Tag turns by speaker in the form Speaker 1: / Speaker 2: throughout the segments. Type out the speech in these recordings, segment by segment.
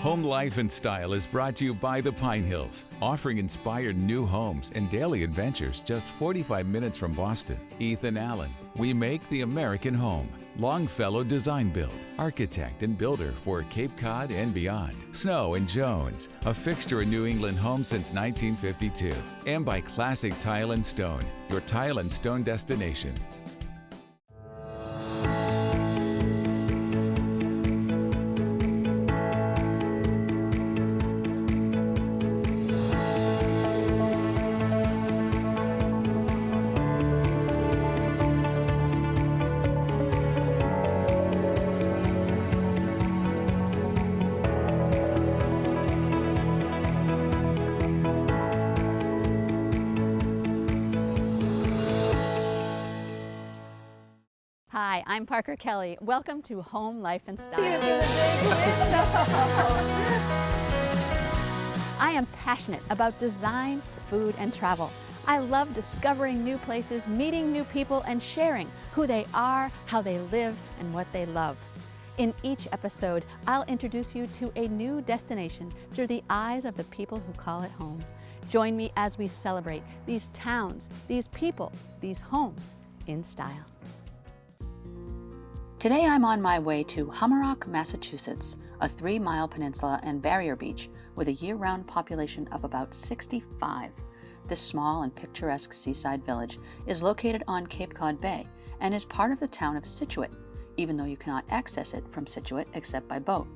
Speaker 1: Home Life and Style is brought to you by the Pine Hills, offering inspired new homes and daily adventures just 45 minutes from Boston. Ethan Allen, we make the American home. Longfellow Design Build, architect and builder for Cape Cod and beyond. Snow and Jones, a fixture in New England homes since 1952. And by Classic Tile and Stone, your tile and stone destination.
Speaker 2: Hi, I'm Parker Kelley. Welcome to Home Life and Style. I am passionate about design, food, and travel. I love discovering new places, meeting new people, and sharing who they are, how they live, and what they love. In each episode, I'll introduce you to a new destination through the eyes of the people who call it home. Join me as we celebrate these towns, these people, these homes in style. Today I'm on my way to Humarock, Massachusetts, a 3-mile peninsula and barrier beach with a year-round population of about 65. This small and picturesque seaside village is located on Cape Cod Bay and is part of the town of Scituate, even though you cannot access it from Scituate except by boat.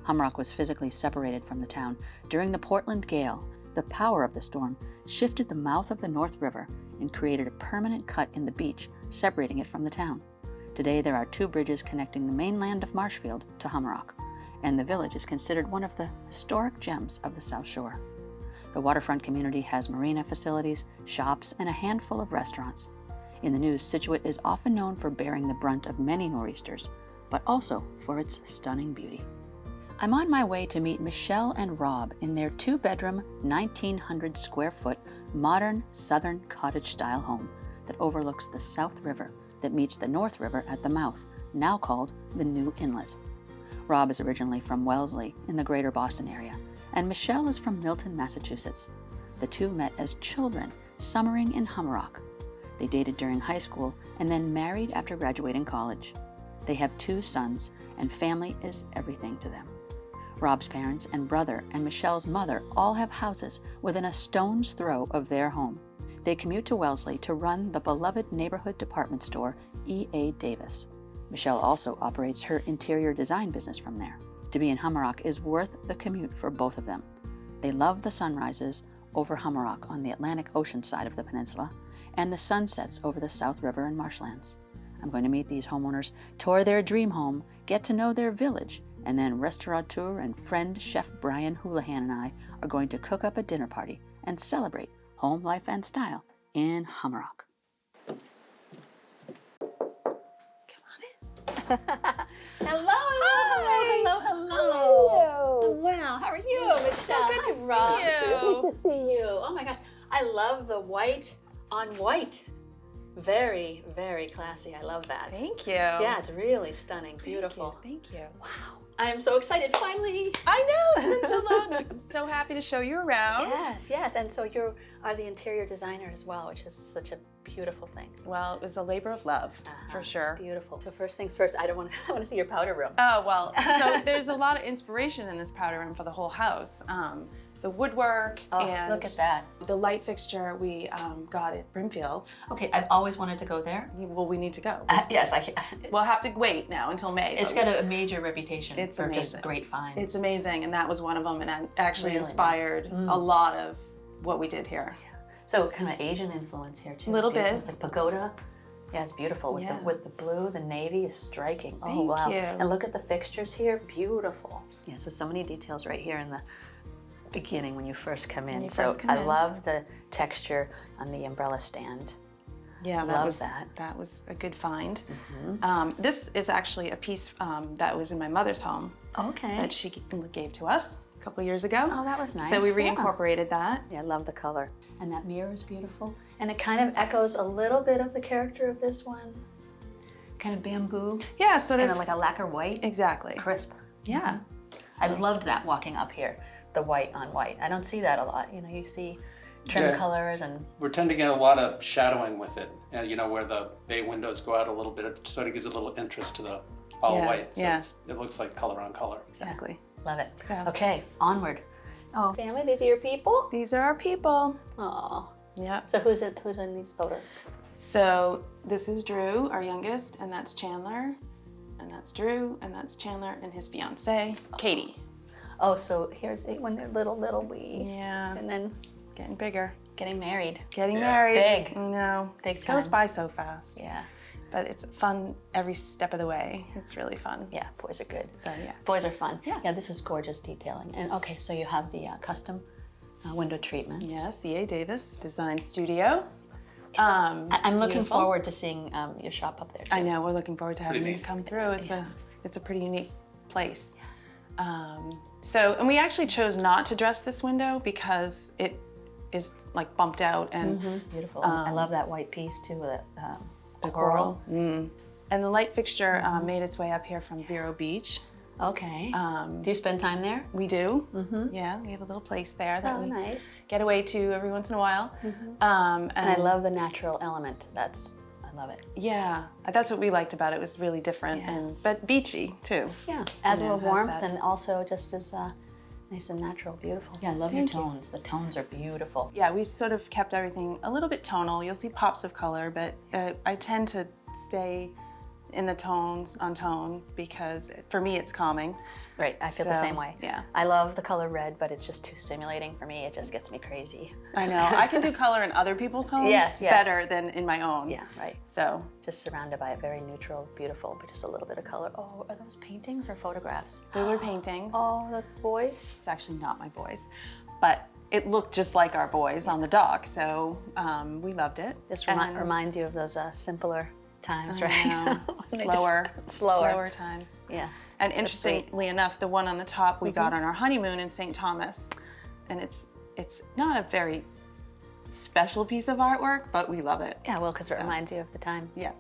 Speaker 2: Humarock was physically separated from the town during the Portland Gale. The power of the storm shifted the mouth of the North River and created a permanent cut in the beach, separating it from the town. Today there are 2 bridges connecting the mainland of Marshfield to Humarock, and the village is considered one of the historic gems of the South Shore. The waterfront community has marina facilities, shops, and a handful of restaurants. In the news, Scituate is often known for bearing the brunt of many nor'easters, but also for its stunning beauty. I'm on my way to meet Michele and Rob in their 2-bedroom, 1,900 square foot, modern southern cottage-style home that overlooks the South River that meets the North River at the mouth, now called the New Inlet. Rob is originally from Wellesley in the greater Boston area, and Michele is from Milton, Massachusetts. The two met as children, summering in Humarock. They dated during high school and then married after graduating college. They have 2 sons, and family is everything to them. Rob's parents and brother and Michele's mother all have houses within a stone's throw of their home. They commute to Wellesley to run the beloved neighborhood department store, E.A. Davis. Michele also operates her interior design business from there. To be in Humarock is worth the commute for both of them. They love the sunrises over Humarock on the Atlantic Ocean side of the peninsula and the sunsets over the South River and marshlands. I'm going to meet these homeowners, tour their dream home, get to know their village, and then Restaurateur and friend Chef Brian Houlihan and I are going to cook up a dinner party and celebrate home life and style in Humarock. Come on in. Hello.
Speaker 3: Hi.
Speaker 2: Hello.
Speaker 3: Hello.
Speaker 2: Wow, how are you, Michele?
Speaker 3: So good to
Speaker 2: Rob.
Speaker 3: see you.
Speaker 2: Nice to see you. Oh my gosh, I love the white on white. Very, very classy. I love that.
Speaker 3: Thank you.
Speaker 2: Yeah, it's really stunning. Beautiful.
Speaker 3: Thank you.
Speaker 2: Wow. I'm so excited, finally.
Speaker 3: I know, it's been so long. I'm so happy to show you around.
Speaker 2: Yes. And so you are the interior designer as well, which is such a beautiful thing.
Speaker 3: Well, it was a labor of love, for sure.
Speaker 2: Beautiful. So first things first, I want to see your powder room.
Speaker 3: Oh, well, so there's a lot of inspiration in this powder room for the whole house. The woodwork and
Speaker 2: look at that.
Speaker 3: The light fixture we got at Brimfield.
Speaker 2: Okay, I've always wanted to go there.
Speaker 3: Well, we need to go.
Speaker 2: Yes, I can.
Speaker 3: We'll have to wait now until May.
Speaker 2: It's got a major reputation
Speaker 3: It's
Speaker 2: for
Speaker 3: amazing.
Speaker 2: just great finds.
Speaker 3: It's amazing, and that was one of them, and it actually
Speaker 2: Really
Speaker 3: inspired a lot of what we did here.
Speaker 2: Yeah. So kind of Asian influence here too.
Speaker 3: Little
Speaker 2: Beautiful.
Speaker 3: bit.
Speaker 2: It's like pagoda. Yeah, it's beautiful with
Speaker 3: Yeah.
Speaker 2: the blue. The navy is striking. Oh
Speaker 3: Thank
Speaker 2: wow!
Speaker 3: you.
Speaker 2: And look at the fixtures here. Beautiful. Yeah. So many details right here in the beginning when you first come in. I love the texture on the umbrella stand.
Speaker 3: Yeah,
Speaker 2: Love
Speaker 3: that was a good find. This is actually a piece that was in my mother's home.
Speaker 2: Okay.
Speaker 3: That she gave to us a couple years ago.
Speaker 2: Oh, that was nice.
Speaker 3: So we
Speaker 2: Yeah.
Speaker 3: reincorporated that.
Speaker 2: Yeah, I love the color. And that mirror is beautiful. And it kind of echoes a little bit of the character of this one. Kind of bamboo.
Speaker 3: Yeah, sort
Speaker 2: And
Speaker 3: of
Speaker 2: like a lacquer white.
Speaker 3: exactly.
Speaker 2: Crisp.
Speaker 3: Yeah.
Speaker 2: I loved that walking up here, the white on white. I don't see that a lot. You know, you see trim colors and...
Speaker 4: We're tending to get a lot of shadowing with it. You know, where the bay windows go out a little bit, it sort of gives a little interest to the all white. So it looks like color on color.
Speaker 3: Exactly.
Speaker 2: Yeah. Love it.
Speaker 3: Yeah.
Speaker 2: Okay, onward. Oh, family, these are your people?
Speaker 3: These are our people.
Speaker 2: Oh.
Speaker 3: Yeah.
Speaker 2: So who's in these photos?
Speaker 3: So this is Drew, our youngest, and that's Chandler. And that's Drew, and that's Chandler and his fiance, Katie.
Speaker 2: Oh, so here's it when they're little wee.
Speaker 3: Yeah.
Speaker 2: And then
Speaker 3: getting bigger.
Speaker 2: getting married.
Speaker 3: Getting married.
Speaker 2: Big.
Speaker 3: I know.
Speaker 2: Big time.
Speaker 3: Goes by so fast.
Speaker 2: Yeah.
Speaker 3: But it's fun every step of the way. It's really fun.
Speaker 2: Yeah, boys are good.
Speaker 3: So yeah.
Speaker 2: Boys are fun. Yeah, this is gorgeous detailing. And okay, so you have the custom window treatments.
Speaker 3: Yeah, C.A. Davis Design Studio.
Speaker 2: I'm looking
Speaker 3: beautiful.
Speaker 2: forward to seeing your shop up there too.
Speaker 3: I know, we're looking forward to having you
Speaker 4: neat.
Speaker 3: come through. It's a pretty unique place. And we actually chose not to dress this window because it is like bumped out and
Speaker 2: Beautiful. I love that white piece too with
Speaker 3: the coral. And the light fixture made its way up here from Vero Beach.
Speaker 2: Okay. Do you spend time there?
Speaker 3: We do. Yeah, we have a little place there that we
Speaker 2: nice.
Speaker 3: get away to every once in a while.
Speaker 2: And I love the natural element. I love it.
Speaker 3: Yeah, that's what we liked about it. It was really different but beachy too.
Speaker 2: Yeah, adds a
Speaker 3: Yeah,
Speaker 2: little
Speaker 3: has
Speaker 2: warmth
Speaker 3: that.
Speaker 2: and also just as nice and natural, beautiful. Yeah, I love your tones. The tones are beautiful.
Speaker 3: Yeah, we sort of kept everything a little bit tonal. You'll see pops of color, but I tend to stay in the tones on tone because for me it's calming.
Speaker 2: Right, I feel the
Speaker 3: So,
Speaker 2: same way.
Speaker 3: yeah.
Speaker 2: I love the color red, but it's just too stimulating for me. It just gets me crazy.
Speaker 3: I know. I can do color in other people's homes
Speaker 2: Yes.
Speaker 3: better than in my own.
Speaker 2: Yeah, right.
Speaker 3: So
Speaker 2: Just surrounded by a very neutral, beautiful, but just a little bit of color. Oh, are those paintings or photographs?
Speaker 3: those are paintings.
Speaker 2: Oh, those boys.
Speaker 3: It's actually not my boys, but it looked just like our boys on the dock, so we loved it.
Speaker 2: This
Speaker 3: And-
Speaker 2: reminds you of those simpler times,
Speaker 3: I
Speaker 2: right?
Speaker 3: know.
Speaker 2: When they
Speaker 3: slower
Speaker 2: slower
Speaker 3: times.
Speaker 2: Yeah.
Speaker 3: And interestingly enough, the one on the top we got on our honeymoon in St. Thomas, and it's not a very special piece of artwork, but we love it.
Speaker 2: Yeah, well, because it reminds you of the time.
Speaker 3: Yeah.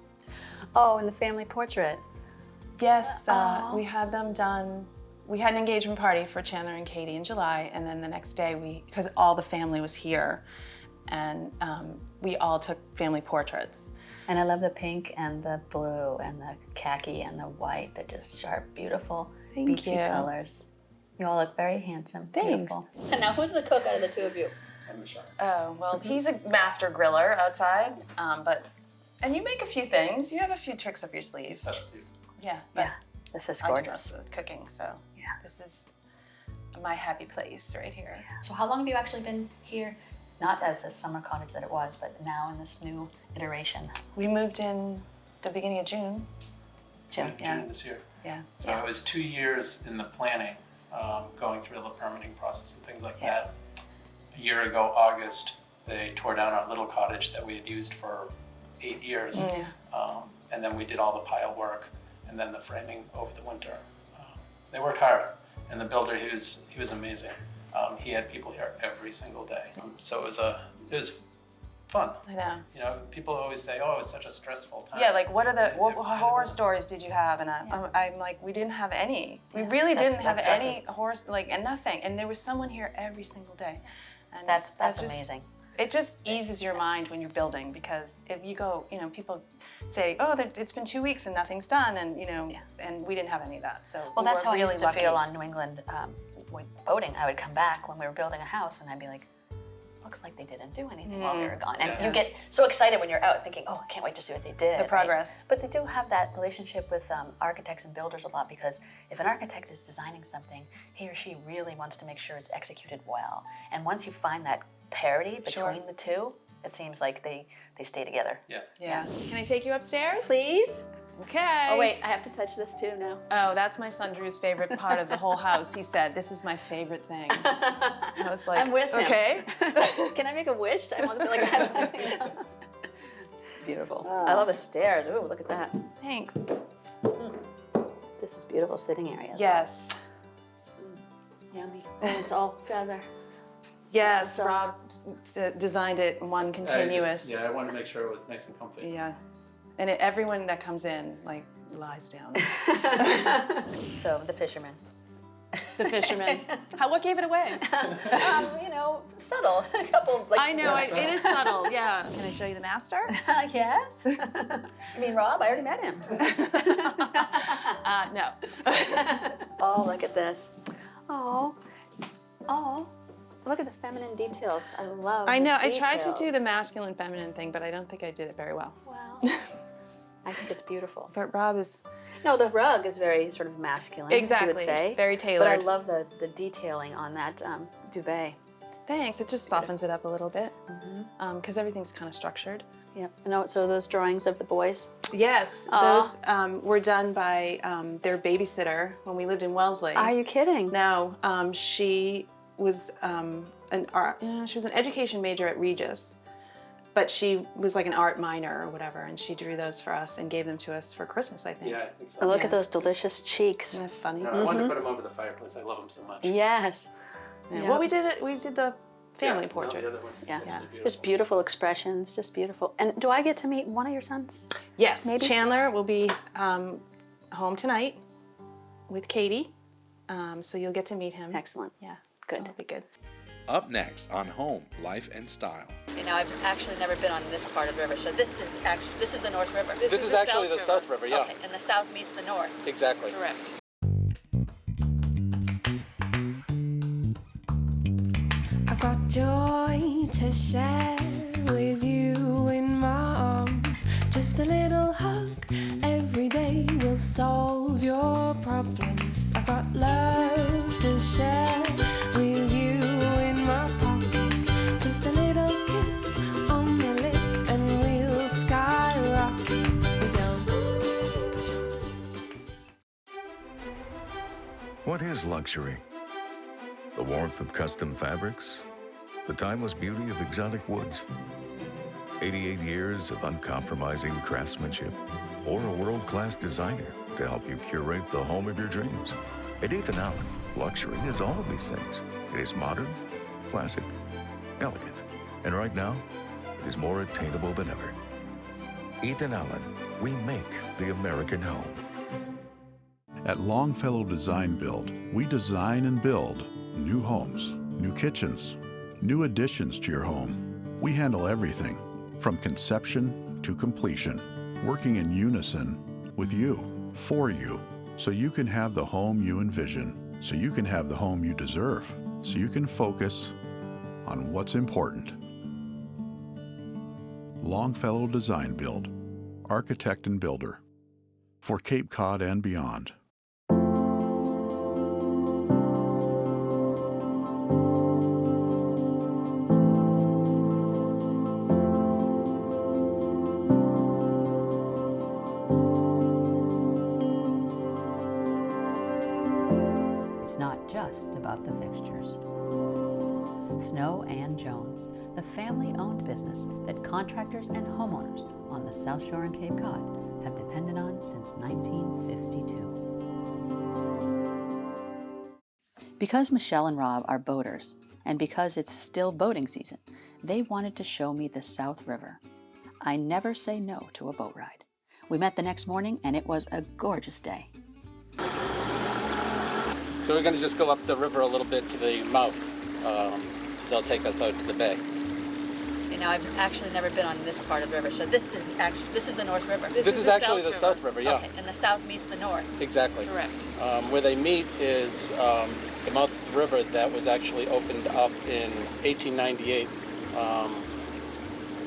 Speaker 2: Oh, and the family portrait.
Speaker 3: Yes, we had them done. We had an engagement party for Chandler and Katie in July, and then the next day because all the family was here, and we all took family portraits.
Speaker 2: And I love the pink and the blue and the khaki and the white. They're just sharp, beautiful, beachy
Speaker 3: you.
Speaker 2: colors. You all look very handsome.
Speaker 3: Thanks.
Speaker 2: Beautiful. And now, who's the cook out of the two of you?
Speaker 4: I'm Michele.
Speaker 3: Oh, well, he's a master griller outside, and you make a few things. You have a few tricks up your sleeve.
Speaker 4: Specialties.
Speaker 3: Yeah, but
Speaker 2: Yeah, this is
Speaker 3: I do
Speaker 2: gorgeous.
Speaker 3: most of the cooking, so
Speaker 2: Yeah.
Speaker 3: this is my happy place right here.
Speaker 2: So how long have you actually been here? Not as the summer cottage that it was, but now in this new iteration.
Speaker 3: We moved in the beginning of June.
Speaker 2: Jim.
Speaker 4: June this year.
Speaker 3: Yeah.
Speaker 4: So it was 2 years in the planning, going through the permitting process and things like that. A year ago, August, they tore down our little cottage that we had used for 8 years. And then we did all the pile work and then the framing over the winter. They worked hard. And the builder, he was amazing. He had people here every single day. So it was fun.
Speaker 3: I know.
Speaker 4: You know, people always say, "Oh, it's such a stressful time."
Speaker 3: Yeah, like what
Speaker 4: It
Speaker 3: horror
Speaker 4: was.
Speaker 3: stories did you have? And I'm like, we didn't have any. We really didn't have
Speaker 2: that's
Speaker 3: any horror, and nothing. And there was someone here every single day. And
Speaker 2: That's
Speaker 3: that just-
Speaker 2: amazing.
Speaker 3: It just eases your mind when you're building because if you go, people say, "Oh, it's been 2 weeks and nothing's done," and and we didn't have any of that. So
Speaker 2: Well, that's how I
Speaker 3: really
Speaker 2: used to
Speaker 3: lucky.
Speaker 2: feel on New England with boating. I would come back when we were building a house and I'd be like, looks like they didn't do anything while we were gone. And you get so excited when you're out thinking, oh, I can't wait to see what they did.
Speaker 3: The progress.
Speaker 2: Right? But they do have that relationship with architects and builders a lot because if an architect is designing something, he or she really wants to make sure it's executed well. And once you find that parity between the two, it seems like they stay together.
Speaker 4: Yeah.
Speaker 3: Yeah. Can I take you upstairs?
Speaker 2: Please?
Speaker 3: Okay.
Speaker 2: Oh, wait, I have to touch this too now.
Speaker 3: Oh, that's my son Drew's favorite part of the whole house. He said, "This is my favorite thing." I was like,
Speaker 2: I'm with him.
Speaker 3: Okay.
Speaker 2: Can I make a wish? I almost feel like I have Beautiful. I love the stairs. Ooh, look at that.
Speaker 3: Thanks.
Speaker 2: This is beautiful sitting area.
Speaker 3: Yes.
Speaker 2: Yummy. It's all feather.
Speaker 3: Yes,
Speaker 2: So-
Speaker 3: Rob designed it in one continuous.
Speaker 4: I wanted to make sure it was nice and comfy.
Speaker 3: Yeah. And everyone that comes in, lies down.
Speaker 2: So, the fisherman.
Speaker 3: the fisherman. What gave it away?
Speaker 2: You know, subtle. A couple. Like,
Speaker 3: I know, it is subtle, yeah. Can I show you the master?
Speaker 2: Yes. You mean Rob? I already met him.
Speaker 3: No.
Speaker 2: Oh, look at this. Oh. Look at the feminine details. I love
Speaker 3: I know,
Speaker 2: the
Speaker 3: I tried to do the
Speaker 2: details.
Speaker 3: masculine feminine thing, but I don't think I did it very well.
Speaker 2: Well, I think it's beautiful.
Speaker 3: But Rob is...
Speaker 2: No, the rug is very sort of masculine,
Speaker 3: Exactly,
Speaker 2: you would say.
Speaker 3: very tailored.
Speaker 2: But I love the detailing on that duvet.
Speaker 3: Thanks, it just softens it up a little bit. Because everything's kind of structured.
Speaker 2: Yep. So those drawings of the boys?
Speaker 3: Yes, those were done by their babysitter when we lived in Wellesley.
Speaker 2: Are you kidding?
Speaker 3: No, she was she was an education major at Regis, but she was like an art minor or whatever, and she drew those for us and gave them to us for Christmas, I think.
Speaker 4: Yeah, I think so.
Speaker 2: Oh, look
Speaker 3: Yeah.
Speaker 2: at those delicious cheeks.
Speaker 3: Isn't that funny?
Speaker 4: I wanted to put them over the fireplace. I love them so much.
Speaker 2: Yes.
Speaker 3: Yeah. Well, we did the family
Speaker 4: Yeah,
Speaker 3: portrait.
Speaker 4: No, the other one.
Speaker 2: Yeah.
Speaker 4: Absolutely
Speaker 2: Just beautiful expressions, just beautiful. And do I get to meet one of your sons?
Speaker 3: Yes,
Speaker 2: Maybe?
Speaker 3: Chandler will be home tonight with Katie, so you'll get to meet him.
Speaker 2: Excellent.
Speaker 3: Yeah,
Speaker 2: Good.
Speaker 3: That'll be good.
Speaker 5: Up next on Home, Life and Style.
Speaker 2: You know, I've actually never been on this part of the river, so this is the North River.
Speaker 4: This is actually the South River, yeah.
Speaker 2: Okay, and the south meets the north.
Speaker 4: Exactly.
Speaker 2: Correct.
Speaker 6: I've got joy to share with you in my arms. Just a little hug every day will solve your problems. I've got love to share with you in my pocket. Just a little kiss on your lips and we'll skyrocket. We go.
Speaker 7: What is luxury? The warmth of custom fabrics? The timeless beauty of exotic woods? 88 years of uncompromising craftsmanship? Or a world-class designer to help you curate the home of your dreams? At Ethan Allen, luxury is all of these things. It is modern, classic, elegant, and right now, it is more attainable than ever. Ethan Allen, we make the American home.
Speaker 8: At Longfellow Design Build, we design and build new homes, new kitchens, new additions to your home. We handle everything from conception to completion, working in unison with you, for you, so you can have the home you envision, so you can have the home you deserve, so you can focus on what's important. Longfellow Design Build, architect and builder, for Cape Cod and beyond.
Speaker 2: It's not just about the fixtures. Snow and Jones, the family-owned business that contractors and homeowners on the South Shore and Cape Cod have depended on since 1952. Because Michele and Rob are boaters, and because it's still boating season, they wanted to show me the South River. I never say no to a boat ride. We met the next morning, and it was a gorgeous day.
Speaker 4: So we're going to just go up the river a little bit to the mouth. They'll take us out to the bay.
Speaker 2: You know, I've actually never been on this part of the river, so this is the North River.
Speaker 4: This is actually the South River, yeah.
Speaker 2: Okay, and the south meets the north.
Speaker 4: Exactly.
Speaker 2: Correct.
Speaker 4: Where they meet is the mouth of the river that was actually opened up in 1898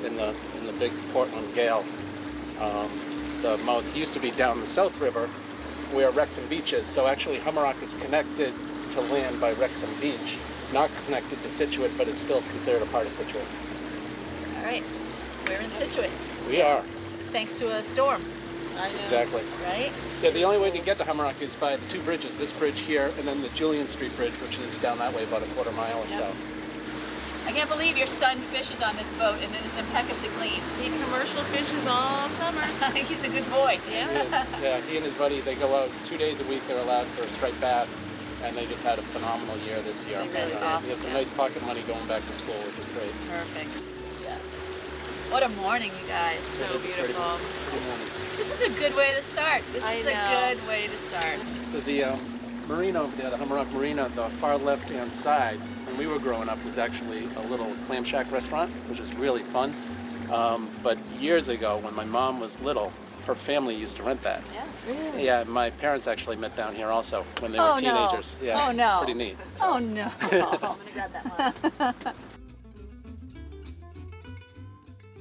Speaker 4: in the big Portland gale. The mouth used to be down the South River where Wrexham Beach is, so actually Humarock is connected to land by Wrexham Beach, not connected to Scituate, but it's still considered a part of Scituate.
Speaker 2: All right, we're in Scituate.
Speaker 4: We are.
Speaker 2: Thanks to a storm. I know.
Speaker 4: Exactly.
Speaker 2: Right?
Speaker 4: Yeah, the only way to get to Humarock is by the two bridges, this bridge here and then the Julian Street Bridge, which is down that way about a quarter mile or so.
Speaker 2: I can't believe your son fishes on this boat and it is impeccably clean.
Speaker 3: He commercial fishes all summer.
Speaker 2: He's a good boy.
Speaker 3: Yeah.
Speaker 4: He is. Yeah, he and his buddy, they go out 2 days a week. They're allowed for striped bass, and they just had a phenomenal year this year.
Speaker 2: That's awesome.
Speaker 4: They had some nice pocket money going back to school, which is great.
Speaker 2: Perfect. Yeah. What a morning, you guys. So
Speaker 4: It is a
Speaker 2: beautiful.
Speaker 4: pretty morning.
Speaker 2: This is a good way to start. This
Speaker 3: I
Speaker 2: is
Speaker 3: know.
Speaker 2: a good way to start.
Speaker 4: The marina over there, the Humarock Marina, the far left-hand side, when we were growing up, was actually a little clam shack restaurant, which was really fun. But years ago, when my mom was little, her family used to rent that.
Speaker 2: Yeah, really?
Speaker 4: Yeah, my parents actually met down here also when they were teenagers.
Speaker 2: No.
Speaker 4: Yeah,
Speaker 2: oh, no.
Speaker 4: It's pretty neat. So.
Speaker 2: Oh, no. I'm going to grab that one.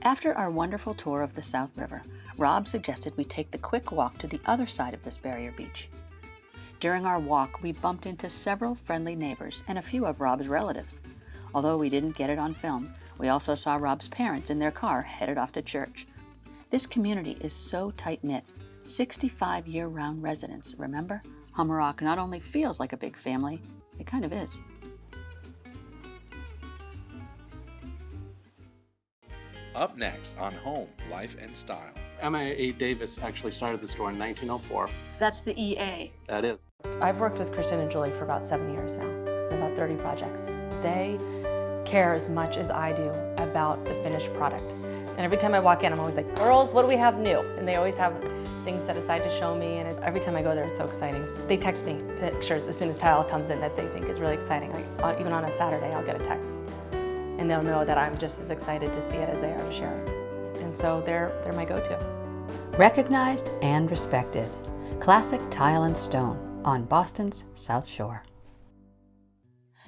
Speaker 2: After our wonderful tour of the South River, Rob suggested we take the quick walk to the other side of this barrier beach. During our walk, we bumped into several friendly neighbors and a few of Rob's relatives. Although we didn't get it on film, we also saw Rob's parents in their car headed off to church. This community is so tight-knit. 65 year-round residents, remember? Humarock not only feels like a big family, it kind of is.
Speaker 5: Up next on Home, Life and Style.
Speaker 4: Emma A. Davis actually started the store in 1904.
Speaker 2: That's the EA.
Speaker 4: That is.
Speaker 9: I've worked with Kristen and Julie for about 7 years now, about 30 projects. They care as much as I do about the finished product. And every time I walk in, I'm always like, girls, what do we have new? And they always have things set aside to show me, and every time I go there, it's so exciting. They text me pictures as soon as tile comes in that they think is really exciting. Like, even on a Saturday, I'll get a text. And they'll know that I'm just as excited to see it as they are to share it. And so they're my go-to.
Speaker 2: Recognized and respected. Classic tile and stone on Boston's South Shore.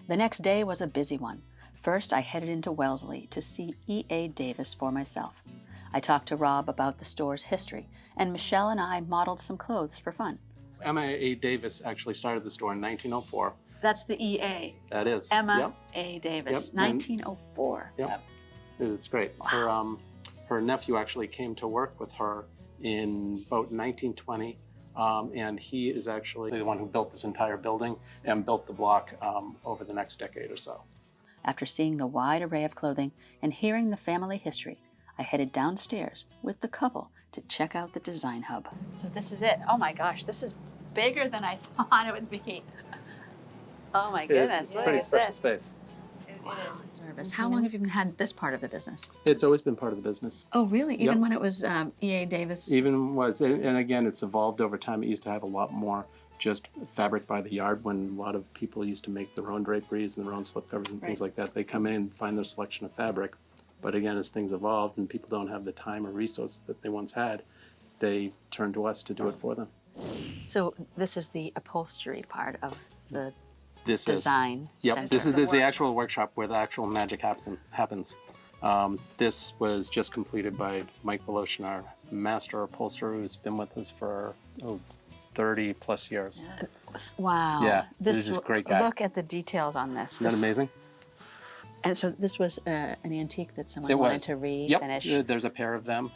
Speaker 2: The next day was a busy one. First, I headed into Wellesley to see E.A. Davis for myself. I talked to Rob about the store's history, and Michele and I modeled some clothes for fun.
Speaker 4: Emma A. Davis actually started the store in 1904.
Speaker 2: That's the EA.
Speaker 4: That is.
Speaker 2: Emma A. Davis,
Speaker 4: Yep.
Speaker 2: 1904.
Speaker 4: Yep. It's great. Wow. Her nephew actually came to work with her in about 1920, and he is actually the one who built this entire building and built the block over the next decade or so.
Speaker 2: After seeing the wide array of clothing and hearing the family history, I headed downstairs with the couple to check out the design hub. So this is it. Oh my gosh, this is bigger than I thought it would be. Oh my goodness.
Speaker 4: It's a pretty special space.
Speaker 2: Wow. How long have you had this part of the business?
Speaker 4: It's always been part of the business.
Speaker 2: Oh, really? Even
Speaker 4: Yep.
Speaker 2: when it was E.A. Davis?
Speaker 4: Even was, and again, it's evolved over time. It used to have a lot more just fabric by the yard when a lot of people used to make their own draperies and their own slipcovers and things like that. They come in and find their selection of fabric. But again, as things evolved and people don't have the time or resources that they once had, they turn to us to do it for them.
Speaker 2: So this is the upholstery part of the
Speaker 4: This
Speaker 2: design
Speaker 4: is,
Speaker 2: center.
Speaker 4: this is the actual workshop where the actual magic happens. This was just completed by Mike Voloshin, our master upholsterer, who's been with us for 30 plus years.
Speaker 2: Wow.
Speaker 4: Yeah,
Speaker 2: this
Speaker 4: he's just a great guy.
Speaker 2: Look at the details on this.
Speaker 4: Isn't that amazing?
Speaker 2: And so this was an antique that someone wanted to refinish.
Speaker 4: Yep, there's a pair of them.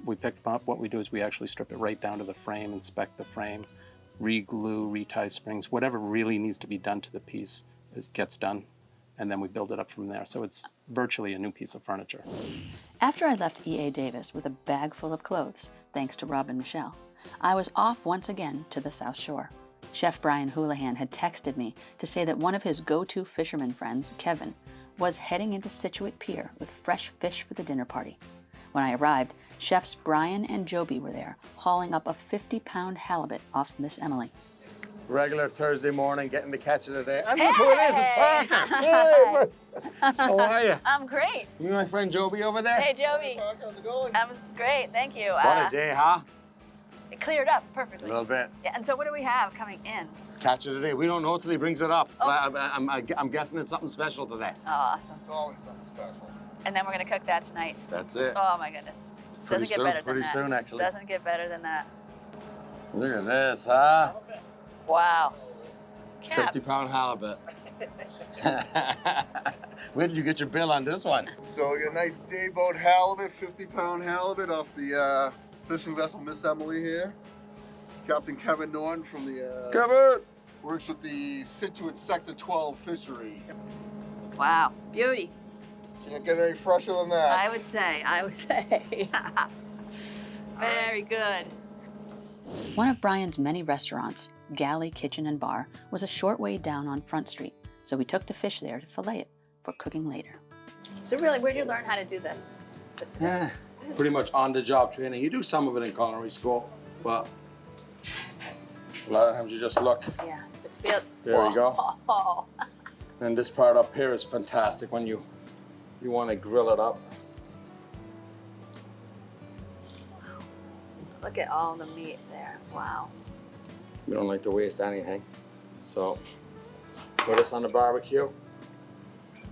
Speaker 4: We picked them up. What we do is we actually strip it right down to the frame, inspect the frame, re-glue, retie springs, whatever really needs to be done to the piece, it gets done, and then we build it up from there. So it's virtually a new piece of furniture.
Speaker 2: After I left E.A. Davis with a bag full of clothes, thanks to Rob and Michele, I was off once again to the South Shore. Chef Brian Houlihan had texted me to say that one of his go-to fisherman friends, Kevin, was heading into Scituate Pier with fresh fish for the dinner party. When I arrived, chefs Brian and Joby were there, hauling up a 50-pound halibut off Miss Emily.
Speaker 10: Regular Thursday morning, getting the catch of the day. I know who it is, it's Parker. Hey, how are you?
Speaker 11: I'm great.
Speaker 10: You my friend Joby over there?
Speaker 11: Hey, Joby.
Speaker 10: Parker, how's it going?
Speaker 11: I'm great, thank you.
Speaker 10: What a day, huh?
Speaker 11: It cleared up
Speaker 10: A
Speaker 11: perfectly.
Speaker 10: little bit.
Speaker 11: Yeah, and so what do we have coming in?
Speaker 10: Catch of the day. We don't know till he brings it up.
Speaker 11: Oh.
Speaker 10: But I'm guessing it's something special today.
Speaker 11: Oh, awesome.
Speaker 10: It's always something special.
Speaker 11: And then we're gonna cook that tonight.
Speaker 10: That's it.
Speaker 11: Oh my goodness.
Speaker 10: Pretty
Speaker 11: Doesn't get
Speaker 10: soon,
Speaker 11: better than
Speaker 10: pretty
Speaker 11: that.
Speaker 10: soon, actually.
Speaker 11: Doesn't get better than that.
Speaker 10: Look at this, huh?
Speaker 11: Wow. Cap.
Speaker 10: 50-pound halibut. Where did you get your bill on this one?
Speaker 12: So your nice day boat halibut, 50-pound halibut off the fishing vessel Miss Emily here. Captain Kevin Norton from the
Speaker 10: Kevin!
Speaker 12: works with the Scituate Sector 12 fishery.
Speaker 11: Wow. Beauty.
Speaker 12: Can't get any fresher than that.
Speaker 11: I would say. Very good.
Speaker 2: One of Brian's many restaurants, Galley Kitchen and Bar, was a short way down on Front Street, so we took the fish there to fillet it for cooking later.
Speaker 11: So really, where'd you learn how to do this?
Speaker 10: Pretty much on-the-job training. You do some of it in culinary school, but a lot of times you just look.
Speaker 2: Yeah, the
Speaker 11: It's built.
Speaker 10: There we go.
Speaker 11: Oh.
Speaker 10: And this part up here is fantastic when you want to grill it up.
Speaker 11: Look at all the meat there. Wow.
Speaker 10: We don't like to waste anything. So put this on the barbecue.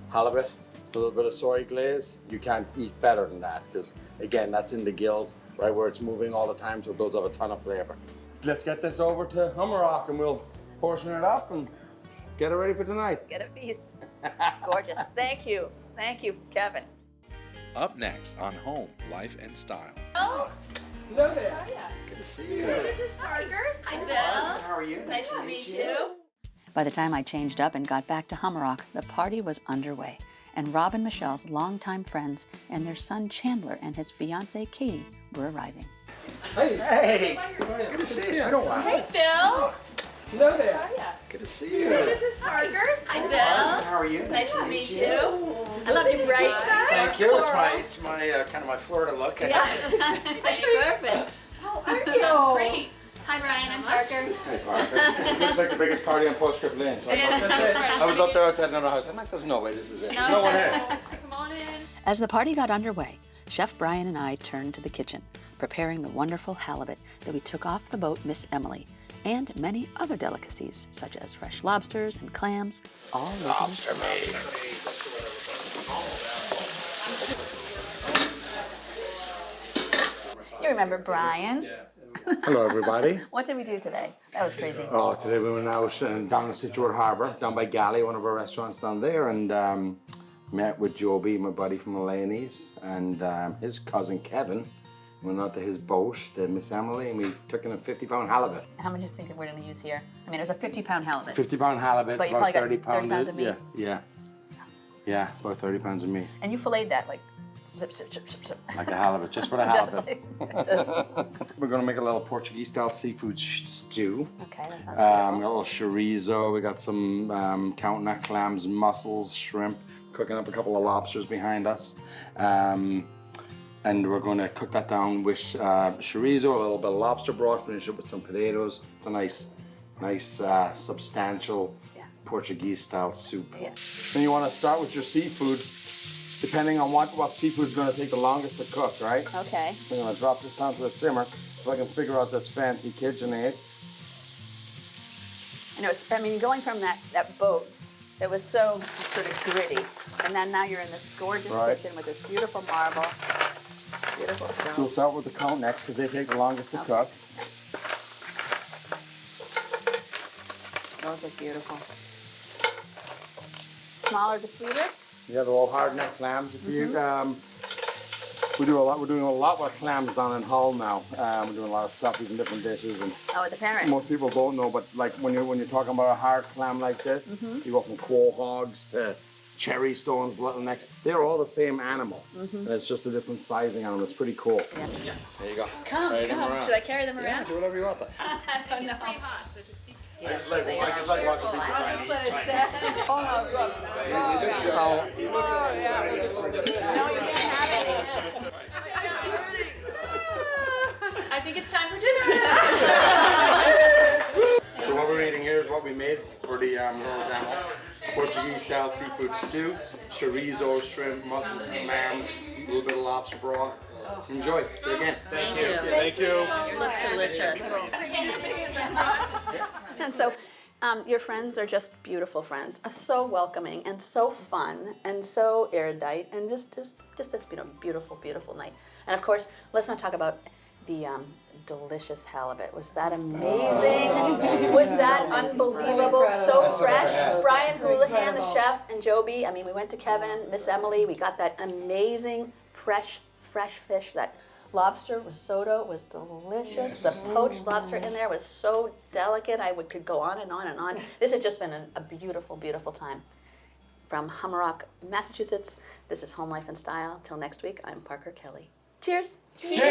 Speaker 10: Halibut, a little bit of soy glaze. You can't eat better than that because, again, that's in the gills, right where it's moving all the time, so it builds up a ton of flavor. Let's get this over to Humarock and we'll portion it up and get it ready for tonight.
Speaker 11: Get a feast. Gorgeous. Thank you. Thank you, Kevin.
Speaker 5: Up next on Home, Life and Style.
Speaker 11: Oh.
Speaker 10: Hello there.
Speaker 11: How are you?
Speaker 10: Good to see you.
Speaker 11: This is Parker. Hi, Bill.
Speaker 10: How are you?
Speaker 11: Nice to meet you.
Speaker 2: By the time I changed up and got back to Humarock, the party was underway, and Rob and Michelle's longtime friends and their son Chandler and his fiancée Katie were arriving.
Speaker 10: Hey. Good to see you. It's been a while.
Speaker 11: Hey, Bill.
Speaker 10: Hello there.
Speaker 11: How are you?
Speaker 10: Good to see you.
Speaker 11: This is Parker. Hi, Bill.
Speaker 10: How are you?
Speaker 11: Nice to meet you. I love your bright.
Speaker 13: Thank you. It's my kind of my Florida look.
Speaker 11: Yeah. That's perfect. How are you? Great. Hi, Brian. I'm Parker.
Speaker 10: Hey, Parker. This looks like the biggest party on Postscript Lane. So I was up there outside another house. I'm like, there's no way this is it. There's no one here.
Speaker 11: Come on in.
Speaker 2: As the party got underway, Chef Brian and I turned to the kitchen, preparing the wonderful halibut that we took off the boat Miss Emily, and many other delicacies such as fresh lobsters and clams, all lobster meat.
Speaker 11: You remember Brian?
Speaker 10: Hello, everybody.
Speaker 11: What did we do today? That was crazy.
Speaker 10: Oh, today we went out down in Scituate Harbour, down by Galley, one of our restaurants down there, and met with Joby, my buddy from Mulaney's, and his cousin Kevin. We went out to his boat, the Miss Emily, and we took in a 50-pound halibut.
Speaker 2: How much do you think that we're going to use here? I mean, it was a 50-pound halibut.
Speaker 10: 50-pound halibut,
Speaker 2: But
Speaker 10: it's
Speaker 2: you
Speaker 10: about
Speaker 2: probably
Speaker 10: 30
Speaker 2: got 30 pounds of meat?
Speaker 10: Yeah, about 30 pounds of meat.
Speaker 2: And you filleted that like zip, zip, zip, zip, zip.
Speaker 10: Like a halibut, just for the
Speaker 2: Just
Speaker 10: halibut.
Speaker 2: like this.
Speaker 10: We're gonna make a little Portuguese-style seafood stew.
Speaker 2: Okay, that sounds
Speaker 10: We got
Speaker 2: beautiful.
Speaker 10: a little chorizo, we got some counting that clams, mussels, shrimp, cooking up a couple of lobsters behind us. And we're gonna cook that down with chorizo, a little bit of lobster broth, finish it with some potatoes. It's a nice substantial Portuguese-style soup.
Speaker 2: Yeah.
Speaker 10: Then you wanna start with your seafood, depending on what seafood's gonna take the longest to cook, right?
Speaker 11: Okay.
Speaker 10: I'm gonna drop this down to a simmer so I can figure out this fancy KitchenAid.
Speaker 11: I mean, going from that boat, it was so sort of gritty, and then now you're in this gorgeous kitchen with this beautiful marble, beautiful stone.
Speaker 10: We'll start with the count next because they take the longest to cook.
Speaker 11: Those are beautiful. Smaller the sweeter?
Speaker 10: Yeah, they're all hard neck clams. If you, we're doing a lot with clams down in Hull now. We're doing a lot of stuff, using different dishes. And
Speaker 11: Oh, with the parent.
Speaker 10: most people don't know, but like when you're talking about a hard clam like this, you go from quahogs to cherry stones, little necks. They're all the same animal. And it's just a different sizing on them. It's pretty cool.
Speaker 11: Yeah.
Speaker 10: There you go.
Speaker 11: Come. Should I carry them around?
Speaker 10: Yeah, do whatever you want.
Speaker 11: I don't know.
Speaker 10: I just like watching people try and eat.
Speaker 11: Oh, no, look. No, you can't have any. I think it's time for dinner.
Speaker 10: So what we're eating here is what we made for the little demo. Portuguese-style seafood stew, chorizo, shrimp, mussels, clams, a little bit of lobster broth. Enjoy. Say again.
Speaker 11: Thank you.
Speaker 10: Thank you.
Speaker 11: It looks delicious. And so, your friends are just beautiful friends, so welcoming and so fun and so erudite and just this beautiful, beautiful night. And of course, let's not talk about the delicious halibut. Was that amazing? Was that unbelievable? So fresh. Brian Houlihan, the chef, and Joby. I mean, we went to Kevin, Miss Emily. We got that amazing fresh fish. That lobster risotto was delicious. The poached lobster in there was so delicate. Could go on and on and on. This has just been a beautiful, beautiful time. From Humarock, Massachusetts, this is Home Life and Style. Till next week, I'm Parker Kelley. Cheers. Cheers.